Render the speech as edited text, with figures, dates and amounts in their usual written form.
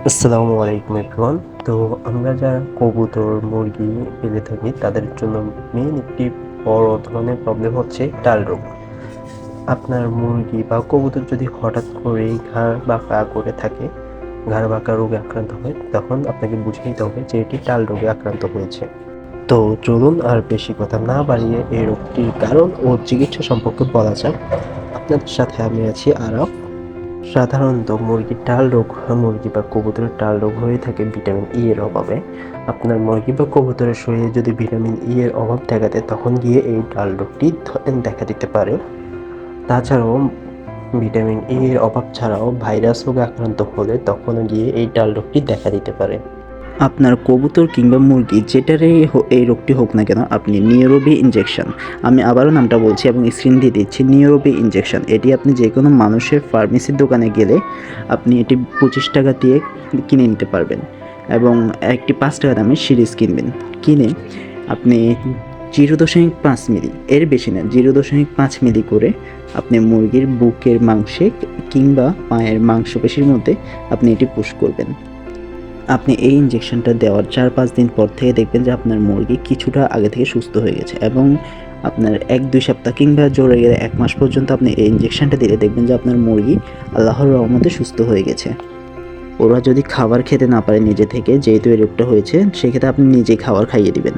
আসসালামু আলাইকুম এভরিওয়ান। তো আমরা যারা কবুতর, মুরগি পেলে থাকি তাদের জন্য মেইন একটি বড় ধরনের প্রবলেম হচ্ছে ডাল রোগ। আপনার মুরগি বা কবুতর যদি হঠাৎ করেই ঘাড় বাঁকা করে থাকে, ঘাড় বাঁকা রোগে আক্রান্ত হয়, তখন আপনাকে বুঝে নিতে হবে যে এটি ডাল রোগে আক্রান্ত হয়েছে। তো চলুন আর বেশি কথা না বাড়িয়ে এই রোগটির কারণ ও চিকিৎসা সম্পর্কে বলা যাক। আপনাদের সাথে আমি আছি আরাফ। সাধারণত মুরগির ডাল রোগ মুরগি বা কবুতরের ডাল রোগ হয়ে থাকে ভিটামিন ই এর অভাবে। আপনার মুরগি বা কবুতরের শরীরে যদি ভিটামিন ই এর অভাব দেখা দেয়, তখন গিয়ে এই ডাল রোগটি দেখা দিতে পারে। তাছাড়াও ভিটামিন ই এর অভাব ছাড়াও ভাইরাস রোগে আক্রান্ত হলে তখনও গিয়ে এই ডাল রোগটি দেখা দিতে পারে। আপনার কবুতর কিংবা মুরগি যেটারই এই রোগটি হোক না কেন, আপনি নিউরোবি ইনজেকশন, আমি আবারও নামটা বলছি এবং স্ক্রিন দিয়ে দিচ্ছি, নিউরোবি ইনজেকশন। এটি আপনি যে কোনো মানুষের ফার্মেসির দোকানে গেলে আপনি এটি 25 টাকা দিয়ে কিনে নিতে পারবেন এবং একটি 5 টাকা দামের সিরিজ কিনবেন। কিনে আপনি 0.5 মিলি, এর বেশি না, 0.5 মিলি করে আপনি মুরগির বুকের মাংসে কিংবা পায়ের মাংসপেশির মধ্যে আপনি এটি পুশ করবেন। আপনি এই ইনজেকশনটা দেওয়ার 4-5 দিন পর থেকে দেখবেন যে আপনার মুরগি কিছুটা আগে থেকে সুস্থ হয়ে গেছে এবং আপনার 1-2 সপ্তাহ কিংবা জোরে গেলে 1 মাস পর্যন্ত আপনি এই ইনজেকশনটা দিলে দেখবেন যে আপনার মুরগি আল্লাহর রহমতে সুস্থ হয়ে গেছে। ওরা যদি খাবার খেতে না পারে নিজে থেকে, যেহেতু এই রোগটা হয়েছে, সেক্ষেত্রে আপনি নিজেই খাবার খাইয়ে দিবেন।